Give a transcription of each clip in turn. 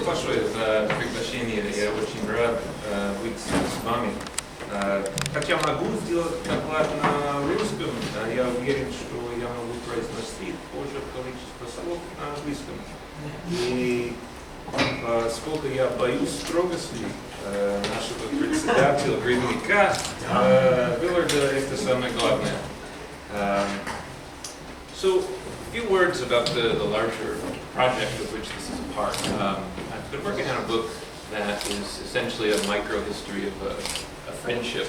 большое за приглашение. Я очень рад быть с вами. Хотя могу сделать доклад на русском, я уверен, что я могу произносить тоже количество слов на английском. И сколько я боюсь строгости нашего председателя, грибника, Вилларда, это самое главное. So, a few words about the larger project of which this is a part. I've been working on a book that is essentially a micro-history of a friendship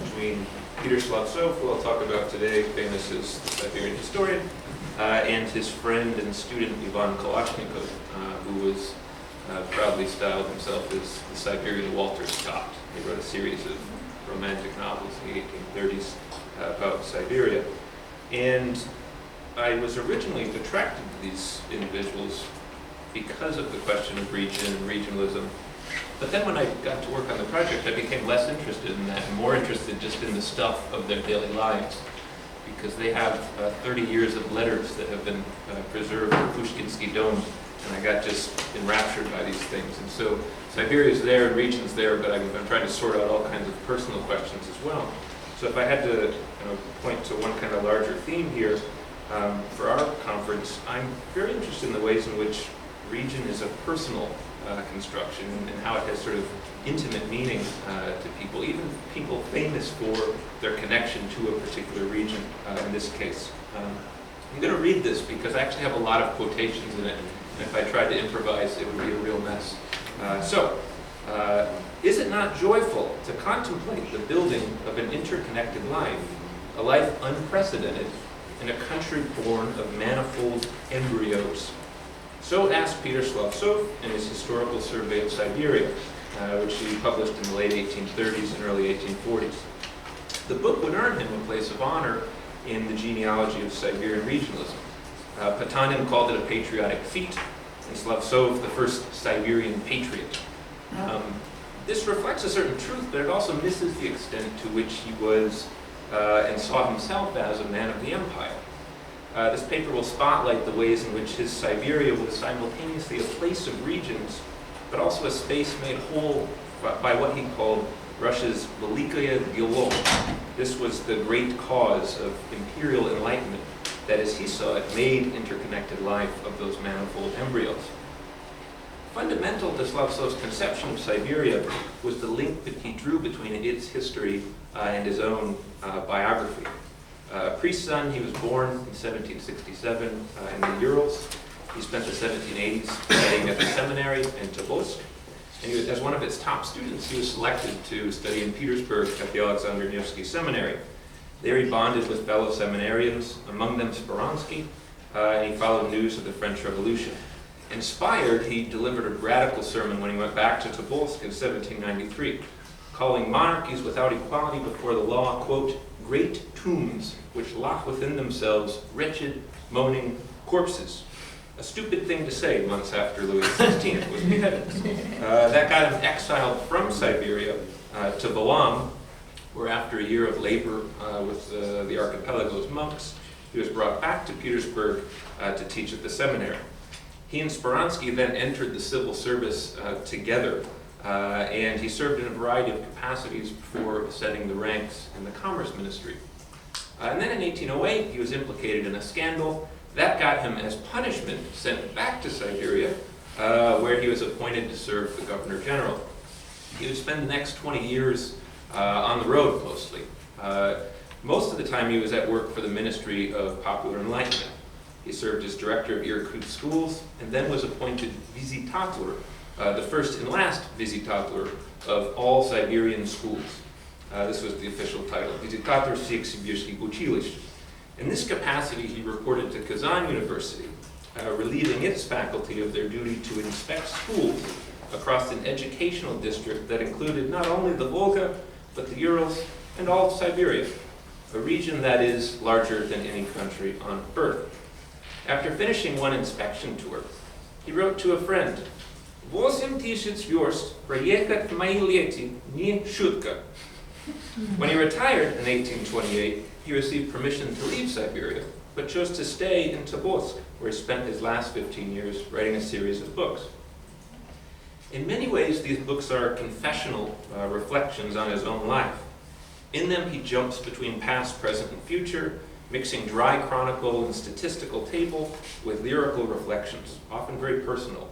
between Peter Slovцова, who I'll talk about today, famous as the Siberian historian, and his friend and student Ivan Kalashnikov, who was proudly styled himself as the Siberian Walter Scott. He wrote a series of romantic novels in the 1830s about Siberia. And I was originally attracted to these individuals because of the question of region and regionalism. But then when I got to work on the project, I became less interested in that and more interested just in the stuff of their daily lives. Because they have 30 years of letters that have been preserved in Pushkinsky Dome, and I got just enraptured by these things. And so Siberia's there and region's there, but I'm trying to sort out all kinds of personal questions as well. So if I had to point to one kind of larger theme here, for our conference, I'm very interested in the ways in which region is a personal construction and how it has sort of intimate meaning to people, even people famous for their connection to a particular region in this case. I'm going to read this because I actually have a lot of quotations in it, and if I tried to improvise, it would be a real mess. Is it not joyful to contemplate the building of an interconnected life, a life unprecedented, in a country born of manifold embryos? So asked Peter Slovцов in his historical survey of Siberia, which he published in the late 1830s and early 1840s. The book would earn him a place of honor in the genealogy of Siberian regionalism. Patanin called it a patriotic feat, and Slovцов the first Siberian patriot. This reflects a certain truth, but it also misses the extent to which he was and saw himself as a man of the empire. This paper will spotlight the ways in which his Siberia was simultaneously a place of regions, but also a space made whole by what he called Russia's Velikaya Delo. This was the great cause of imperial enlightenment that, as he saw it, made interconnected life of those manifold embryos. Fundamental to Slovcov's conception of Siberia was the link that he drew between its history and his own biography. A priest's son, he was born in 1767 in the Urals. He spent the 1780s studying at the seminary in Tobolsk. And he was, as one of its top students, he was selected to study in Petersburg at the Alexander Nevsky Seminary. There he bonded with fellow seminarians, among them Speransky, and he followed news of the French Revolution. Inspired, he delivered a radical sermon when he went back to Tobolsk in 1793, calling monarchies without equality before the law, quote, great tombs which lock within themselves wretched, moaning corpses. A stupid thing to say months after Louis XVI was beheaded. That got him exiled from Siberia to Valam, where after a year of labor with the archipelago's monks, he was brought back to Petersburg to teach at the seminary. He and Speransky then entered the civil service together, and he served in a variety of capacities before ascending the ranks in the Commerce Ministry. And then in 1808, he was implicated in a scandal. That got him, as punishment, sent back to Siberia, where he was appointed to serve the Governor General. He would spend the next 20 years on the road mostly. Most of the time he was at work for the Ministry of Popular Enlightenment. He served as director of Irkut schools and then was appointed visitator, the first and last visitator of all Siberian schools. This was the official title, visitator всех сибирских училищ. In this capacity, he reported to Kazan University, relieving its faculty of their duty to inspect schools across an educational district that included not only the Volga, but the Urals and all of Siberia, a region that is larger than any country on earth. After finishing one inspection tour, he wrote to a friend, 8000 верст проехать в мои лети не шутка. When he retired in 1828, he received permission to leave Siberia, but chose to stay in Tobolsk, where he spent his last 15 years writing a series of books. In many ways, these books are confessional reflections on his own life. In them, he jumps between past, present, and future, mixing dry chronicle and statistical table with lyrical reflections, often very personal.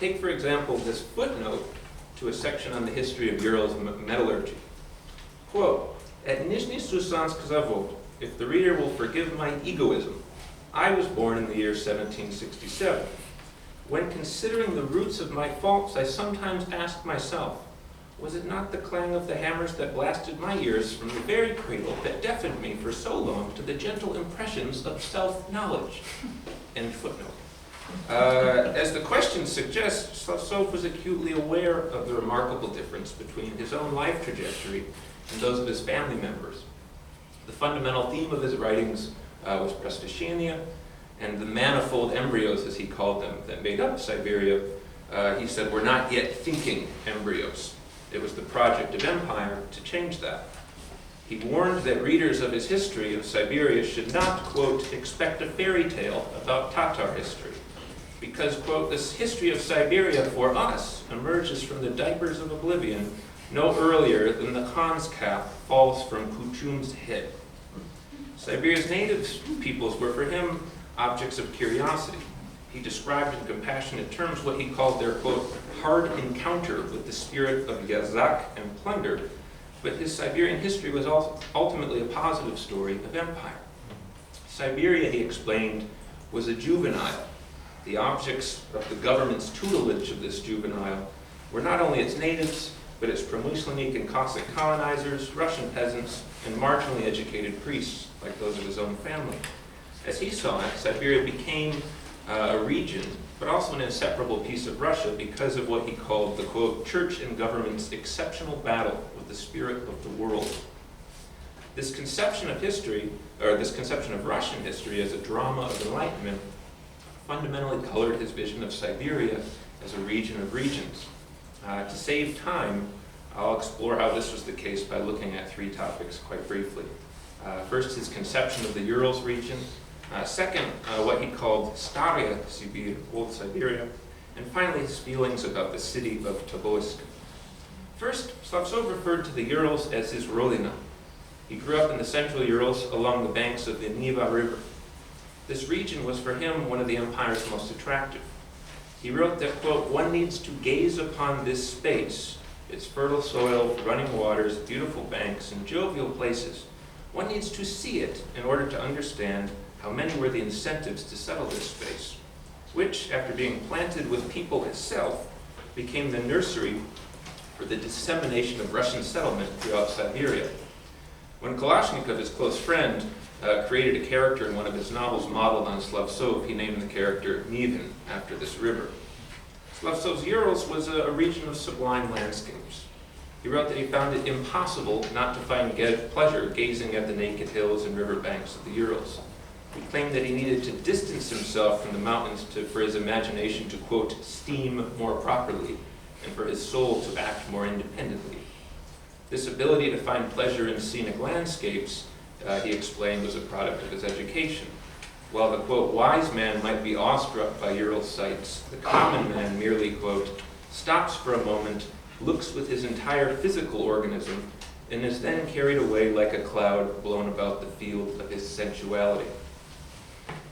Take, for example, this footnote to a section on the history of Ural's metallurgy. Quote, "At Nizhny Susansk Zavod, if the reader will forgive my egoism, I was born in the year 1767. When considering the roots of my faults, I sometimes ask myself, was it not the clang of the hammers that blasted my ears from the very cradle that deafened me for so long to the gentle impressions of self-knowledge?" End footnote. As the question suggests, Slovцов was acutely aware of the remarkable difference between his own life trajectory and those of his family members. The fundamental theme of his writings was Prestashenia, and the manifold embryos, as he called them, that made up Siberia, he said, were not yet thinking embryos. It was the project of empire to change that. He warned that readers of his history of Siberia should not, quote, expect a fairy tale about Tatar history, because, quote, this history of Siberia for us emerges from the diapers of oblivion no earlier than the Khan's cap falls from Kuchum's head. Siberia's native peoples were for him objects of curiosity. He described in compassionate terms what he called their, quote, hard encounter with the spirit of yazak and plunder, but his Siberian history was ultimately a positive story of empire. Siberia, he explained, was a juvenile. The objects of the government's tutelage of this juvenile were not only its natives, but its Promyslenik and Cossack colonizers, Russian peasants, and marginally educated priests, like those of his own family. As he saw it, Siberia became a region, but also an inseparable piece of Russia because of what he called the, quote, church and government's exceptional battle with the spirit of the world. This conception of history, or this conception of Russian history as a drama of enlightenment, fundamentally colored his vision of Siberia as a region of regions. To save time, I'll explore how this was the case by looking at three topics quite briefly. First, his conception of the Urals region. Second, what he called Staraya Sibir, Old Siberia. And finally, his feelings about the city of Tobolsk. First, Slovцов referred to the Urals as his Rodina. He grew up in the central Urals along the banks of the Neva River. This region was for him one of the empire's most attractive. He wrote that, quote, one needs to gaze upon this space, its fertile soil, running waters, beautiful banks, and jovial places. One needs to see it in order to understand how many were the incentives to settle this space, which, after being planted with people itself, became the nursery for the dissemination of Russian settlement throughout Siberia. When Kalashnikov, his close friend, created a character in one of his novels modeled on Slovцов, he named the character Nivin, after this river. Slovcov's Urals was a region of sublime landscapes. He wrote that he found it impossible not to find pleasure gazing at the naked hills and riverbanks of the Urals. He claimed that he needed to distance himself from the mountains for his imagination to, quote, steam more properly, and for his soul to act more independently. This ability to find pleasure in scenic landscapes, he explained, was a product of his education. While the, quote, wise man might be awestruck by Ural sights, the common man merely, quote, stops for a moment, looks with his entire physical organism, and is then carried away like a cloud blown about the field of his sensuality.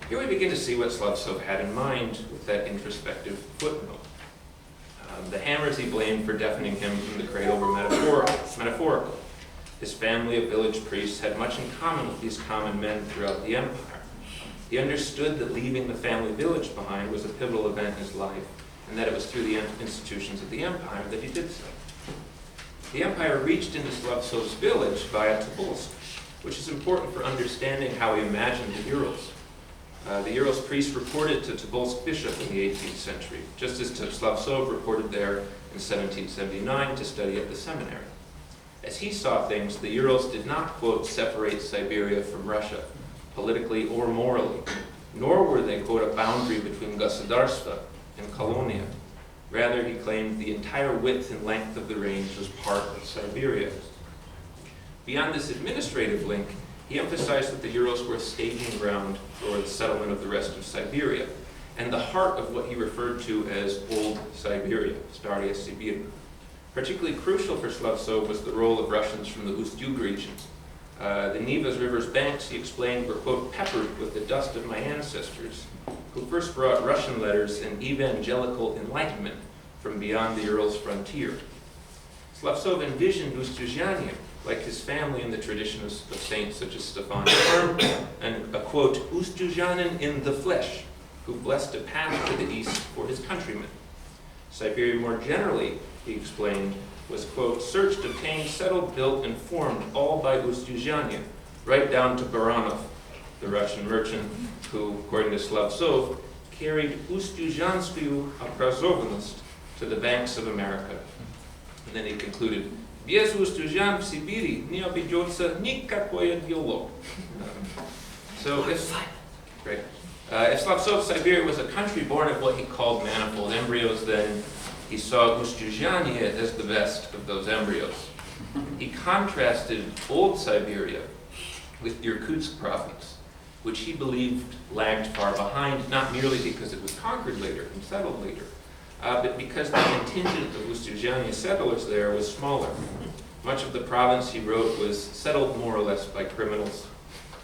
Here we begin to see what Slovцов had in mind with that introspective footnote. The hammers he blamed for deafening him from the cradle were metaphorical. His family of village priests had much in common with these common men throughout the empire. He understood that leaving the family village behind was a pivotal event in his life, and that it was through the institutions of the empire that he did so. The empire reached into Slovcov's village via Tobolsk, which is important for understanding how he imagined the Urals. The Urals priests reported to Tobolsk bishop in the 18th century, just as Slovcov reported there in 1779 to study at the seminary. As he saw things, the Urals did not, quote, separate Siberia from Russia, politically or morally, nor were they, quote, a boundary between Gossadarstva and Kolonia. Rather, he claimed the entire width and length of the range was part of Siberia. Beyond this administrative link, he emphasized that the Urals were a staging ground for the settlement of the rest of Siberia. and the heart of what he referred to as Old Siberia, Starya Sibir. Particularly crucial for Slovцов was the role of Russians from the Ust-Yug region. The Neva's river's banks, he explained, were, quote, peppered with the dust of my ancestors, who first brought Russian letters and evangelical enlightenment from beyond the Urals frontier. Slovцов envisioned Ust-Yuzhania, like his family in the tradition of saints such as Stefan Firm, and a, quote, Ust-Yuzhanin in the flesh, who blessed a path to the east for his countrymen. Siberia more generally, he explained, was, quote, searched, obtained, settled, built, and formed all by Ust-Yuzhania, right down to Baranov, the Russian merchant who, according to Slovцов, carried Ust-Yuzhanskую образованность to the banks of America. And then he concluded, без Ust-Yuzhan в Сибири не обойдется никакое дело. So if Slovцов Siberia was a country born of what he called manifold embryos, then he saw Ust-Yuzhania as the best of those embryos. He contrasted old Siberia with Irkutsk province, which he believed lagged far behind, not merely because it was conquered later and settled later, but because the contingent of Ust-Yuzhania settlers there was smaller. Much of the province, he wrote, was settled more or less by criminals.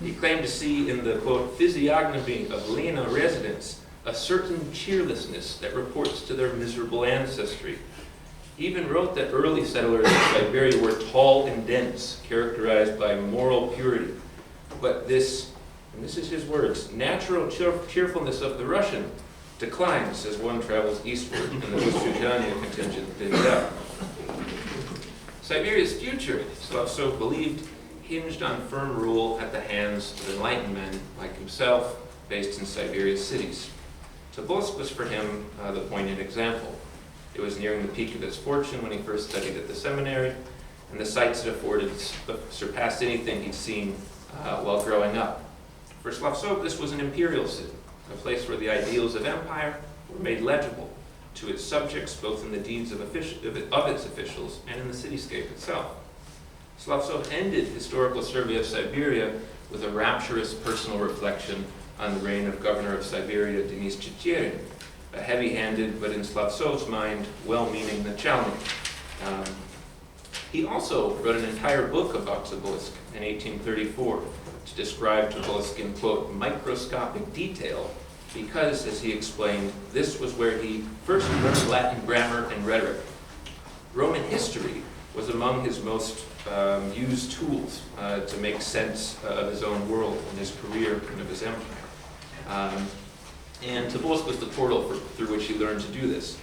He claimed to see in the, quote, physiognomy of Lena residents a certain cheerlessness that reports to their miserable ancestry. He even wrote that early settlers in Siberia were tall and dense, characterized by moral purity. But this, and this is his words, natural cheerfulness of the Russian declines as one travels eastward and the Ust-Yuzhania contingent thins out. Siberia's future, Slovcov believed, hinged on firm rule at the hands of enlightened men like himself, based in Siberia's cities. Tobolsk was for him the poignant example. It was nearing the peak of its fortune when he first studied at the seminary, and the sights it afforded surpassed anything he'd seen while growing up. For Slovcov, this was an imperial city, a place where the ideals of empire were made legible to its subjects, both in the deeds of its officials and in the cityscape itself. Slovcov ended historical survey of Siberia with a rapturous personal reflection on the reign of governor of Siberia, Denis Chicherin, a heavy-handed, but in Slovcov's mind, well-meaning Nachalnik. He also wrote an entire book about Tobolsk in 1834 to describe Tobolsk in, quote, microscopic detail, because, as he explained, this was where he first learned Latin grammar and rhetoric. Roman history was among his most used tools to make sense of his own world and his career and of his empire. And Tobolsk was the portal through which he learned to do this.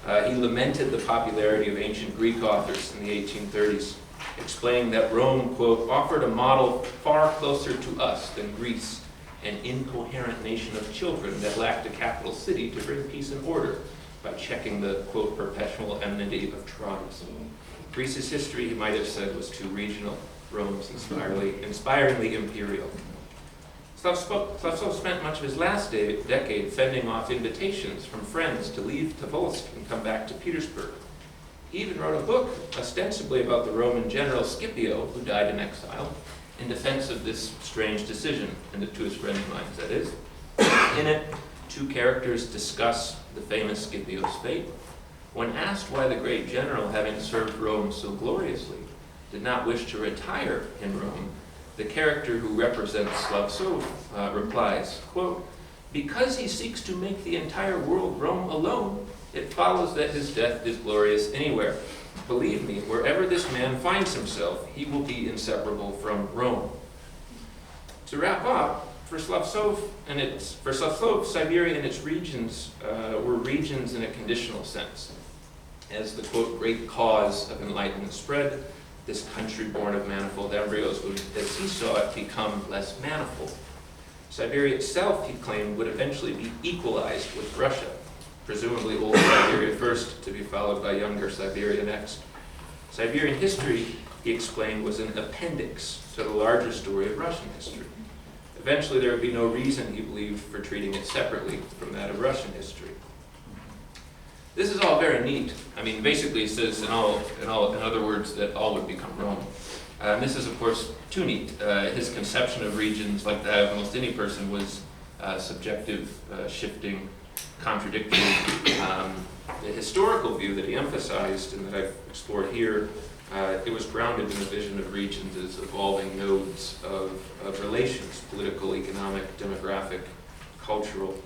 He lamented the popularity of ancient Greek authors in the 1830s, explaining that Rome, quote, offered a model far closer to us than Greece, an incoherent nation of children that lacked a capital city to bring peace and order by checking the, quote, perpetual enmity of tribes. Greece's history, he might have said, was too regional. Rome's inspiringly imperial. Slovcov spent much of his last decade fending off invitations from friends to leave Tobolsk and come back to Petersburg. He even wrote a book, ostensibly about the Roman general Scipio, who died in exile, in defense of this strange decision, and to his friends' minds, that is. In it, two characters discuss the famous Scipio's fate. When asked why the great general, having served Rome so gloriously, did not wish to retire in Rome, the character who represents Slovcov replies, quote, because he seeks to make the entire world Rome alone, it follows that his death is glorious anywhere. Believe me, wherever this man finds himself, he will be inseparable from Rome. To wrap up, for Slovcov, Siberia and its regions were regions in a conditional sense. As the, quote, great cause of enlightenment spread, this country born of manifold embryos would, as he saw it, become less manifold. Siberia itself, he claimed, would eventually be equalized with Russia, presumably old Siberia first, to be followed by younger Siberia next. Siberian history, he explained, was an appendix to the larger story of Russian history. Eventually, there would be no reason, he believed, for treating it separately from that of Russian history. This is all very neat. I mean, basically it says in other words, that all would become Rome. And this is, of course, too neat. His conception of regions, like that of almost any person, was subjective, shifting, contradictory. The historical view that he emphasized and that I've explored here, it was grounded in the vision of regions as evolving nodes of relations, political, economic, demographic, cultural.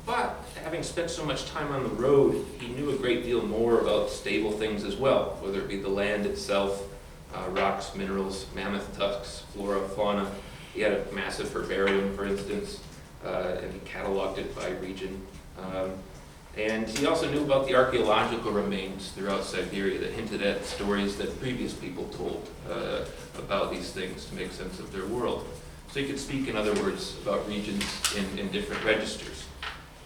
But having spent so much time on the road, he knew a great deal more about stable things as well, whether it be the land itself, rocks, minerals, mammoth tusks, flora, fauna. He had a massive herbarium, for instance, and he cataloged it by region. And he also knew about the archaeological remains throughout Siberia that hinted at stories that previous people told about these things to make sense of their world. So he could speak, in other words, about regions in different registers.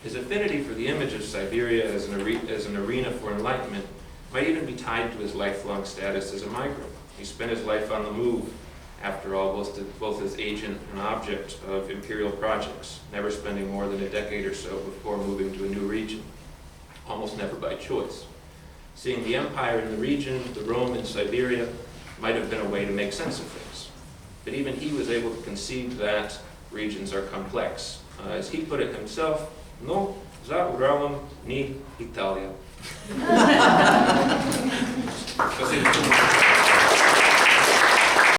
His affinity for the image of Siberia as an arena for enlightenment might even be tied to his lifelong status as a migrant. He spent his life on the move, after all, both as agent and object of imperial projects, never spending more than a decade or so before moving to a new region, almost never by choice. Seeing the empire in the region, the Rome in Siberia, might have been a way to make sense of things. But even he was able to conceive that regions are complex. As he put it himself, no za Uralom ni Italia.